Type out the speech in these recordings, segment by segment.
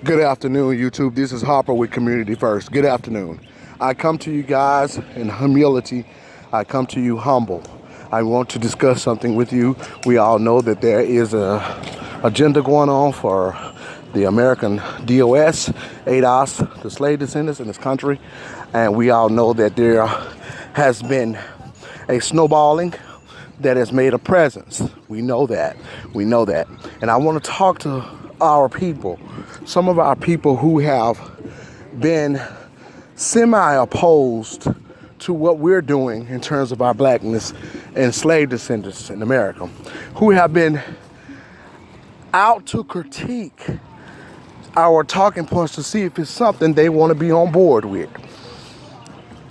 Good afternoon, YouTube. This is Harper with Community First. Good afternoon. I come to you guys in humility. I come to you humble. I want to discuss something with you. We all know that there is a agenda going on for the American DOS, ADOS, the slave descendants in this country. And we all know that there has been a snowballing that has made a presence. We know that. We know that. And I want to talk to our people, some of our people who have been semi-opposed to what we're doing in terms of our blackness and slave descendants in America, who have been out to critique our talking points to see if it's something they want to be on board with.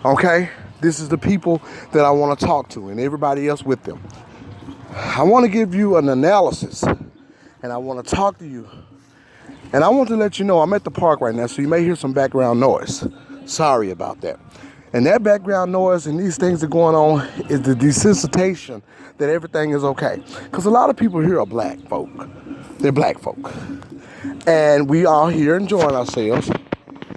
Okay? This is the people that I want to talk to and everybody else with them. I want to give you an analysis and I want to talk to you. And I want to let you know I'm at the park right now, so you may hear some background noise. Sorry about that. And that background noise and these things that are going on is the desensitization that everything is okay. Because a lot of people here are black folk. They're black folk. And we are here enjoying ourselves.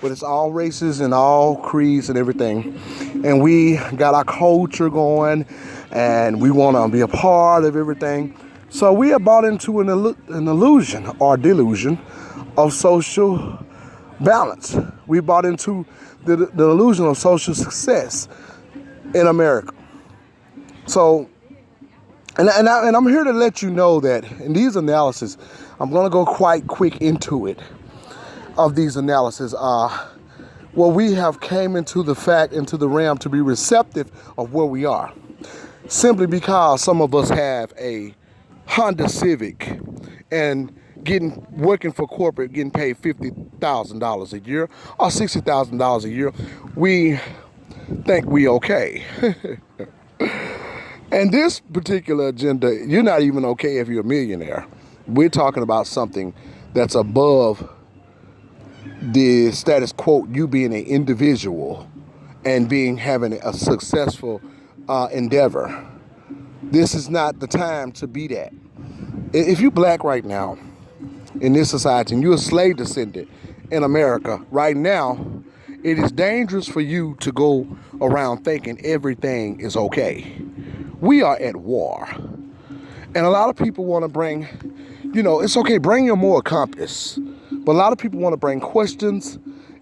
But it's all races and all creeds and everything. And we got our culture going and we want to be a part of everything. So we have bought into an illusion or delusion of social balance. We bought into the illusion of social success in America. So, and I'm here to let you know that in these analyses, I'm going to go quite quick into it. Of these analyses, well, we have came into the realm to be receptive of where we are, simply because some of us have a Honda Civic and working for corporate, getting paid $50,000 a year or $60,000 a year. We think we okay. And this particular agenda, you're not even okay if you're a millionaire. We're talking about something that's above the status quo, you being an individual and having a successful endeavor. This is not the time to be that. If you're black right now in this society and you're a slave descendant in America right now, it is dangerous for you to go around thinking everything is okay. We are at war. And a lot of people want to bring, it's okay, bring your moral compass. But a lot of people want to bring questions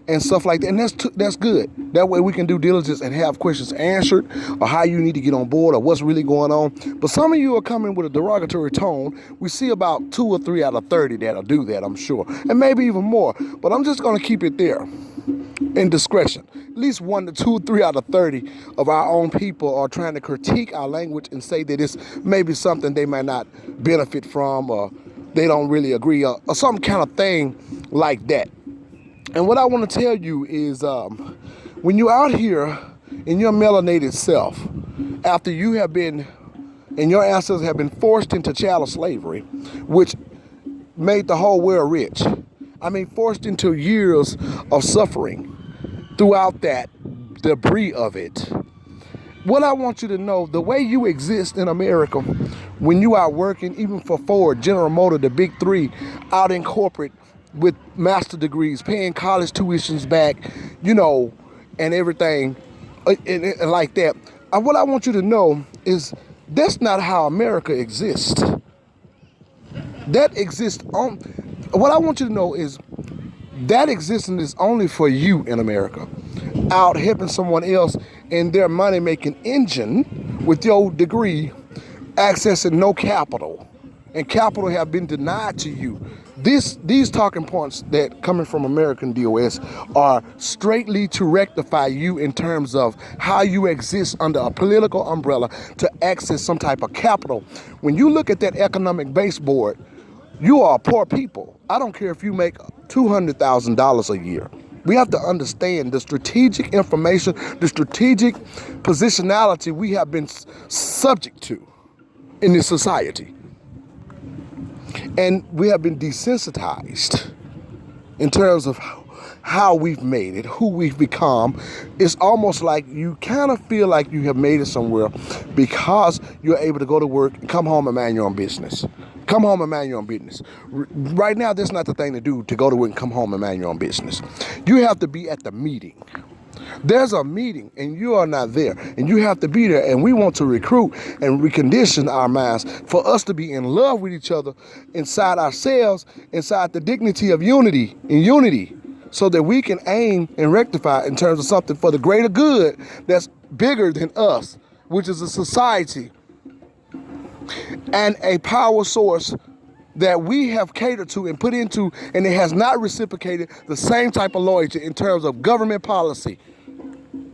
and stuff like that, and that's good. That way we can do diligence and have questions answered, or how you need to get on board, or what's really going on. But some of you are coming with a derogatory tone. We see about 2 or 3 out of 30 that'll do that, I'm sure, and maybe even more. But I'm just going to keep it there in discretion. At least 1 to 2, 3 out of 30 of our own people are trying to critique our language and say that it's maybe something they might not benefit from, or they don't really agree, or some kind of thing like that. And what I want to tell you is when you're out here in your melanated self, after you have been, and your ancestors have been forced into chattel slavery, which made the whole world rich. I mean, forced into years of suffering throughout that debris of it. What I want you to know, the way you exist in America, when you are working, even for Ford, General Motors, the big three, out in corporate with master degrees, paying college tuitions back, and everything and like that. What I want you to know is that's not how America exists. That exists on. What I want you to know is that existence is only for you in America, out helping someone else in their money-making engine with your degree, accessing no capital, and capital have been denied to you. These talking points that coming from American DOS are straightly to rectify you in terms of how you exist under a political umbrella to access some type of capital. When you look at that economic baseboard, you are poor people. I don't care if you make $200,000 a year. We have to understand the strategic information, the strategic positionality we have been subject to in this society. And we have been desensitized in terms of how we've made it, who we've become. It's almost like you kind of feel like you have made it somewhere because you're able to go to work and come home and mind your own business. Come home and mind your own business. Right now, that's not the thing to do, to go to work and come home and mind your own business. You have to be at the meeting. There's a meeting and you are not there, and you have to be there, and we want to recruit and recondition our minds for us to be in love with each other inside ourselves, inside the dignity of unity, so that we can aim and rectify in terms of something for the greater good that's bigger than us, which is a society and a power source that we have catered to and put into, and it has not reciprocated the same type of loyalty in terms of government policy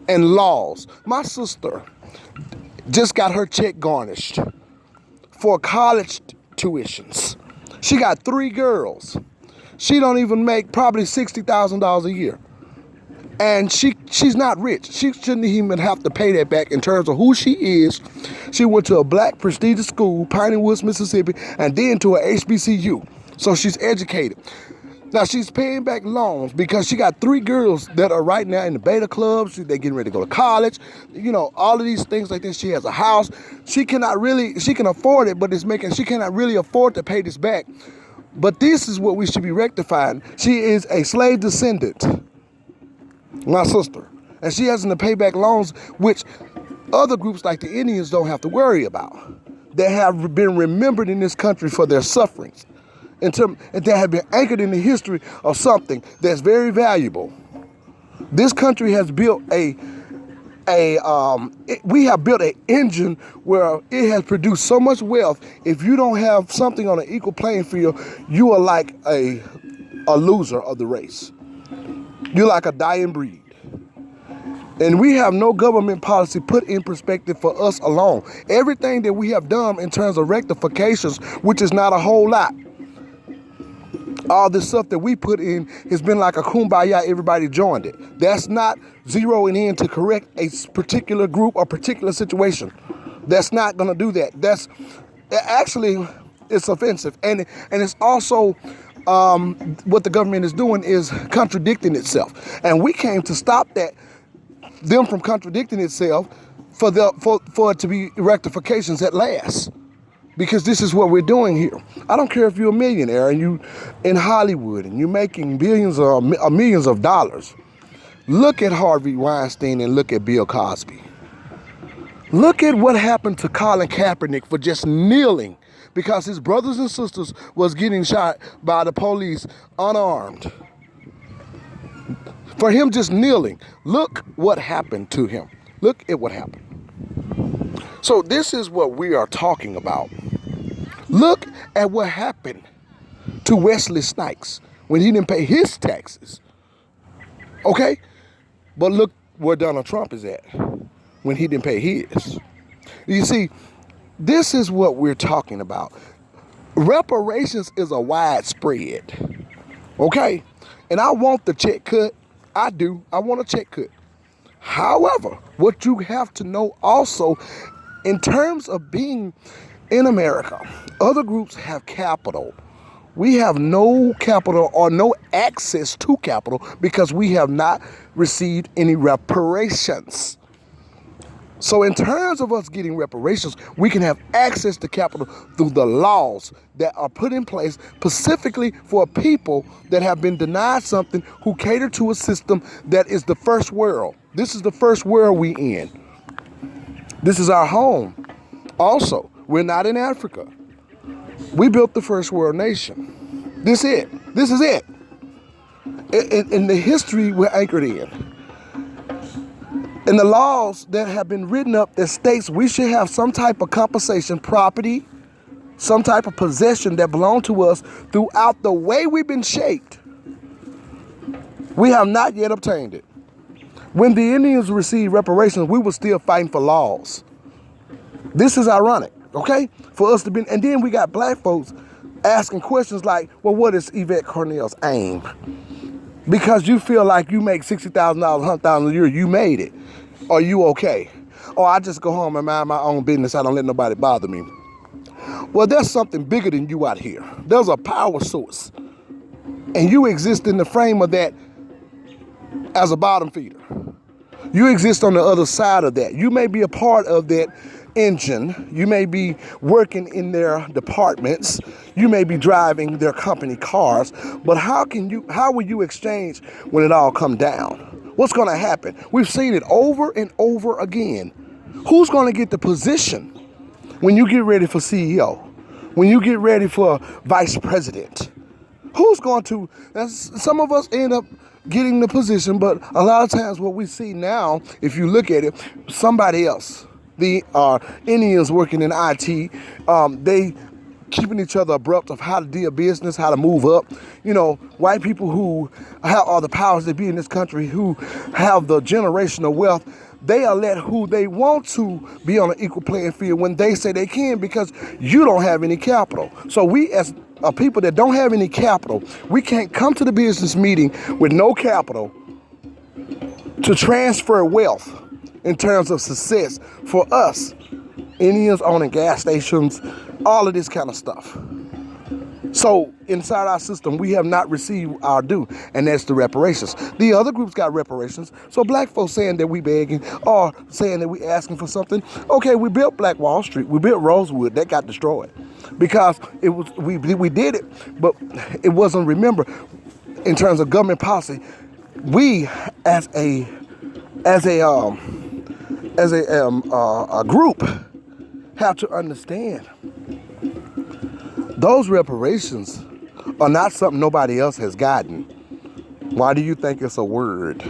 and laws. My sister just got her check garnished for college tuitions. She got 3 girls. She don't even make probably $60,000 a year. And she's not rich. She shouldn't even have to pay that back in terms of who she is. She went to a black prestigious school, Piney Woods, Mississippi, and then to a HBCU. So she's educated. Now she's paying back loans because she got 3 girls that are right now in the beta clubs. They're getting ready to go to college. You know, all of these things like this. She has a house. She can afford it, but she cannot really afford to pay this back. But this is what we should be rectifying. She is a slave descendant, my sister, and she has to pay back loans, which other groups like the Indians don't have to worry about. They have been remembered in this country for their sufferings, and they have been anchored in the history of something that's very valuable. This country has built we have built an engine where it has produced so much wealth. If you don't have something on an equal playing field, you are like a loser of the race. You're like a dying breed. And we have no government policy put in perspective for us alone. Everything that we have done in terms of rectifications, which is not a whole lot, all this stuff that we put in has been like a kumbaya, everybody joined it. That's not zeroing in to correct a particular group or particular situation. That's not going to do that. That's actually, it's offensive. And it's also what the government is doing is contradicting itself. And we came to stop them from contradicting itself for it to be rectifications at last. Because this is what we're doing here. I don't care if you're a millionaire and you in Hollywood and you're making billions or millions of dollars. Look at Harvey Weinstein and look at Bill Cosby. Look at what happened to Colin Kaepernick for just kneeling because his brothers and sisters was getting shot by the police unarmed. For him just kneeling. Look what happened to him. Look at what happened. So this is what we are talking about. Look at what happened to Wesley Snipes when he didn't pay his taxes. Okay? But look where Donald Trump is at when he didn't pay his. You see, this is what we're talking about. Reparations is a widespread. Okay? And I want the check cut. I do. I want a check cut. However, what you have to know also, in terms of being in America, other groups have capital. We have no capital or no access to capital because we have not received any reparations. So in terms of us getting reparations, we can have access to capital through the laws that are put in place specifically for people that have been denied something, who cater to a system that is the first world. This is the first world we in. This is our home. Also, we're not in Africa. We built the first world nation. This is it. In the history we're anchored in. And the laws that have been written up that states we should have some type of compensation, property, some type of possession that belong to us throughout the way we've been shaped. We have not yet obtained it. When the Indians received reparations, we were still fighting for laws. This is ironic, okay? For us to be, and then we got black folks asking questions like, well, what is Yvette Cornell's aim? Because you feel like you make $60,000, $100,000 a year, you made it. Are you okay? Or I just go home and mind my own business. I don't let nobody bother me. Well, there's something bigger than you out here. There's a power source. And you exist in the frame of that as a bottom feeder. You exist on the other side of that. You may be a part of that engine. You may be working in their departments. You may be driving their company cars. But how will you exchange when it all come down? What's going to happen? We've seen it over and over again. Who's going to get the position when you get ready for CEO? When you get ready for vice president? Who's going to, some of us end up getting the position, but a lot of times what we see now, if you look at it, somebody else, the Indians working in IT, they keeping each other abrupt of how to do business, how to move up. You know, white people who are the powers that be in this country, who have the generational wealth, they are let who they want to be on an equal playing field when they say they can, because you don't have any capital. So we as people that don't have any capital, we can't come to the business meeting with no capital to transfer wealth in terms of success for us, Indians owning gas stations, all of this kind of stuff. So inside our system, we have not received our due, and that's the reparations. The other groups got reparations. So black folks saying that we begging or saying that we asking for something. Okay, we built Black Wall Street. We built Rosewood. That got destroyed because it was we did it, but it wasn't remembered in terms of government policy. We as a group have to understand those reparations are not something nobody else has gotten. Why do you think it's a word?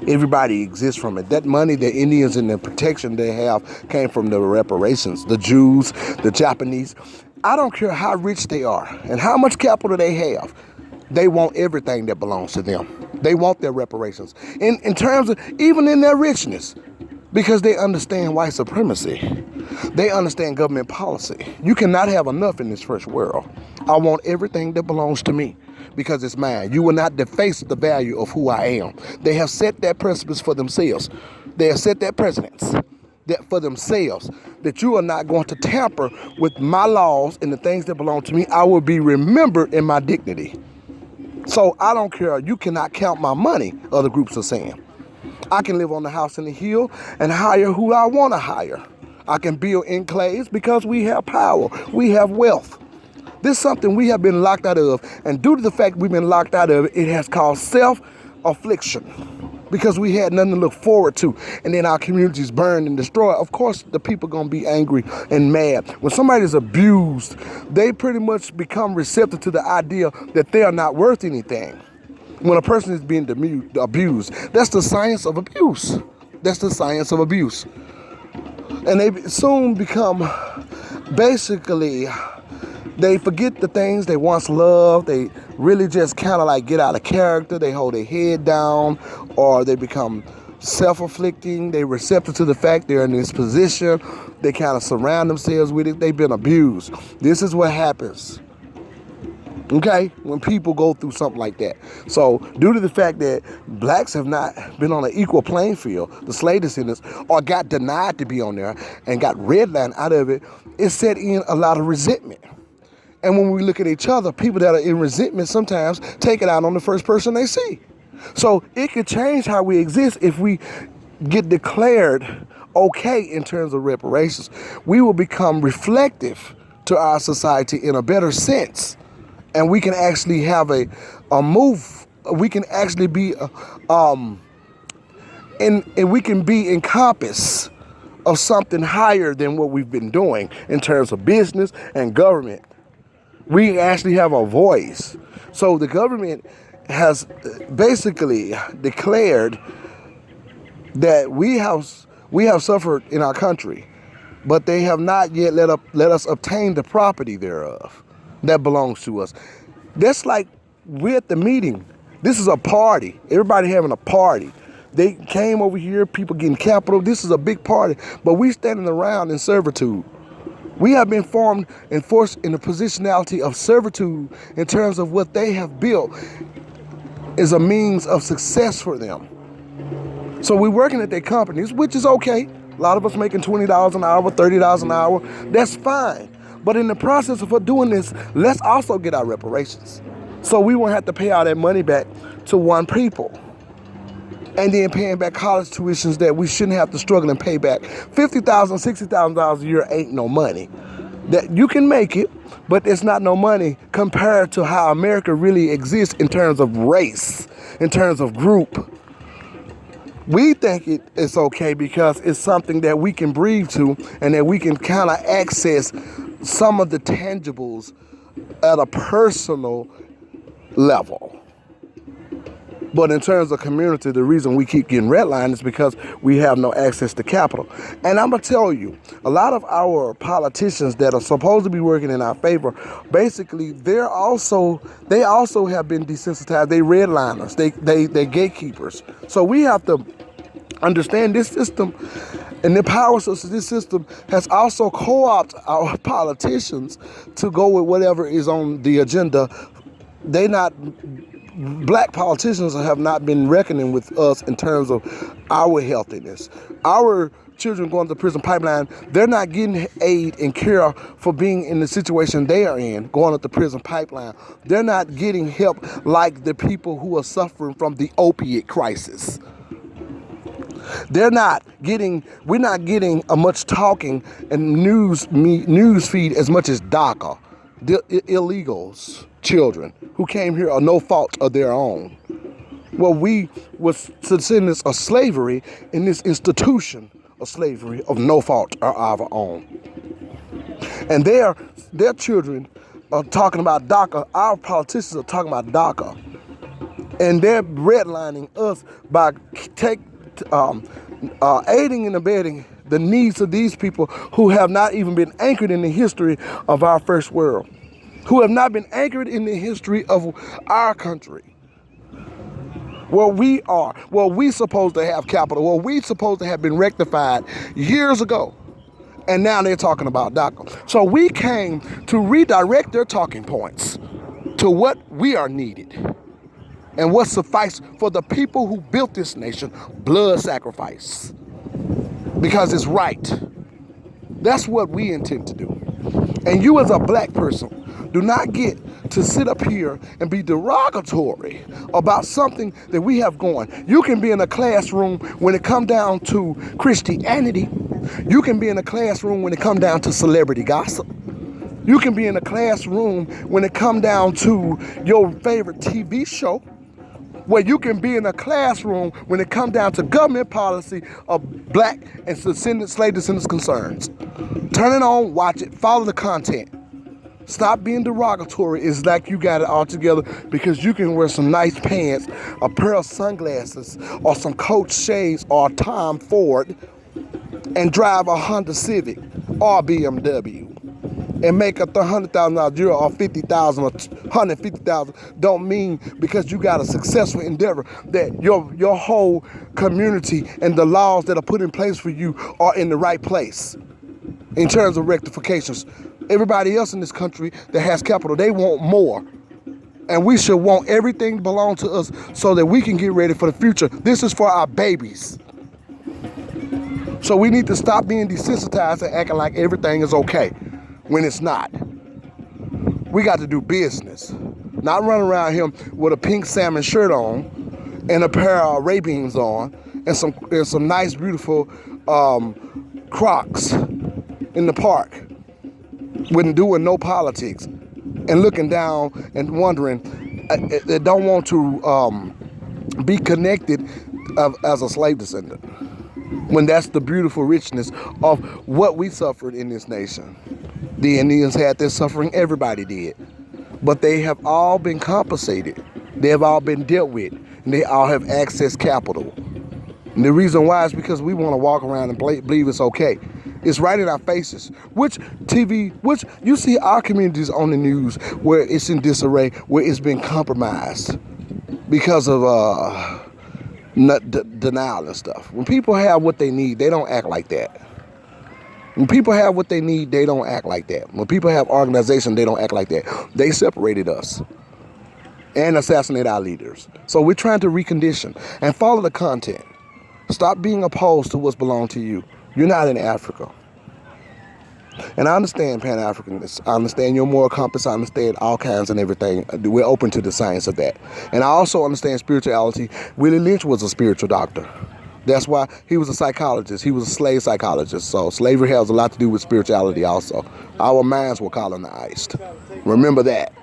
Everybody exists from it. That money, the Indians and the protection they have came from the reparations. The Jews, the Japanese. I don't care how rich they are and how much capital they have. They want everything that belongs to them. They want their reparations. In terms of, even in their richness, because they understand white supremacy. They understand government policy. You cannot have enough in this first world. I want everything that belongs to me because it's mine. You will not deface the value of who I am. They have set that precipice for themselves. They have set that precedence that for themselves, that you are not going to tamper with my laws and the things that belong to me. I will be remembered in my dignity. So I don't care. You cannot count my money, other groups are saying. I can live on the house in the hill and hire who I want to hire. I can build enclaves because we have power. We have wealth. This is something we have been locked out of. And due to the fact we've been locked out of it, it has caused self-affliction because we had nothing to look forward to. And then our communities burned and destroyed. Of course, the people are going to be angry and mad. When somebody's abused, they pretty much become receptive to the idea that they are not worth anything. When a person is being abused, that's the science of abuse. That's the science of abuse. And they soon become, basically, they forget the things they once loved. They really just kind of like get out of character. They hold their head down, or they become self-afflicting. They receptive to the fact they're in this position. They kind of surround themselves with it. They've been abused. This is what happens. Okay, when people go through something like that. So due to the fact that blacks have not been on an equal playing field, the slave descendants, or got denied to be on there and got redlined out of it, it set in a lot of resentment. And when we look at each other, people that are in resentment sometimes take it out on the first person they see. So it could change how we exist if we get declared okay in terms of reparations. We will become reflective to our society in a better sense. And we can actually have a move. We can actually be, and we can be encompassed of something higher than what we've been doing in terms of business and government. We actually have a voice. So the government has basically declared that we have suffered in our country, but they have not yet let us obtain the property thereof that belongs to us. That's like we're at the meeting. This is a party. Everybody having a party. They came over here, people getting capital. This is a big party, but we standing around in servitude. We have been formed and forced in the positionality of servitude in terms of what they have built is a means of success for them. So we're working at their companies, which is okay. A lot of us making $20 an hour, $30 an hour. That's fine. But in the process of doing this, let's also get our reparations. So we won't have to pay all that money back to one people. and then paying back college tuitions that we shouldn't have to struggle and pay back. $50,000, $60,000 a year ain't no money. That you can make it, but it's not no money compared to how America really exists in terms of race, in terms of group. We think it's okay because it's something that we can breathe to and that we can kind of access some of the tangibles at a personal level. But in terms of community, the reason we keep getting redlined is because we have no access to capital. And I'm going to tell you, a lot of our politicians that are supposed to be working in our favor, basically, they also have been desensitized. They redliners, they gatekeepers. So we have to understand this system, and the power source of this system has also co-opted our politicians to go with whatever is on the agenda. Black politicians have not been reckoning with us in terms of our healthiness. Our children going to the prison pipeline, they're not getting aid and care for being in the situation they are in, going up the prison pipeline. They're not getting help like the people who are suffering from the opiate crisis. We're not getting a much talking and news feed as much as DACA, the illegals, children who came here are no fault of their own. Well, we was descendants of slavery in this institution of slavery of no fault of our own. And their children are talking about DACA. Our politicians are talking about DACA. And they're redlining us by aiding and abetting the needs of these people who have not even been anchored in the history of our first world, who have not been anchored in the history of our country. Where we are, where we supposed to have capital, where we supposed to have been rectified years ago. And now they're talking about DACA. So we came to redirect their talking points to what we are needed and what suffice for the people who built this nation, blood sacrifice. Because it's right. That's what we intend to do. And you as a black person, do not get to sit up here and be derogatory about something that we have going. You can be in a classroom when it come down to Christianity. You can be in a classroom when it come down to celebrity gossip. You can be in a classroom when it come down to your favorite TV show. Where you can be in a classroom when it come down to government policy of black and slave descendants concerns. Turn it on, watch it, follow the content. Stop being derogatory. It's like you got it all together because you can wear some nice pants, a pair of sunglasses, or some Coach shades, or a Tom Ford, and drive a Honda Civic or a BMW. And make up the $100,000 a year or $50,000 or $150,000 don't mean because you got a successful endeavor that your whole community and the laws that are put in place for you are in the right place in terms of rectifications. Everybody else in this country that has capital, they want more. And we should want everything to belong to us so that we can get ready for the future. This is for our babies. So we need to stop being desensitized and acting like everything is okay when it's not. We got to do business. Not run around here with a pink salmon shirt on and a pair of Ray-Bans on and some nice, beautiful Crocs in the park when doing no politics and looking down and wondering, they don't want to be connected as a slave descendant when that's the beautiful richness of what we suffered in this nation. The Indians had their suffering, everybody did. But they have all been compensated. They have all been dealt with. And they all have access capital. And the reason why is because we want to walk around and believe it's okay. It's right in our faces. Which you see our communities on the news where it's in disarray, where it's been compromised because of denial and stuff. When people have what they need, they don't act like that. When people have what they need, they don't act like that. When people have organization, they don't act like that. They separated us and assassinate our leaders. So we're trying to recondition and follow the content. Stop being opposed to what's belong to you. You're not in Africa. And I understand Pan-Africanists. I understand your moral compass. I understand all kinds and everything. We're open to the science of that. And I also understand spirituality. Willie Lynch was a spiritual doctor. That's why he was a psychologist. He was a slave psychologist. So slavery has a lot to do with spirituality also. Our minds were colonized. Remember that.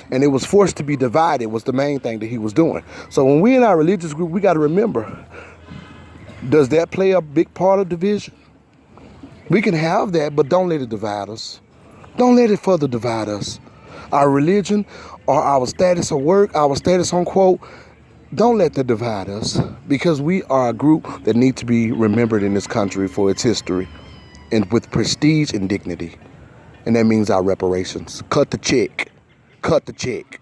And it was forced to be divided was the main thing that he was doing. So when we in our religious group, we got to remember, does that play a big part of division? We can have that, but don't let it divide us. Don't let it further divide us. Our religion or our status of work, our status on quote, don't let that divide us, because we are a group that needs to be remembered in this country for its history and with prestige and dignity. And that means our reparations. Cut the check. Cut the check.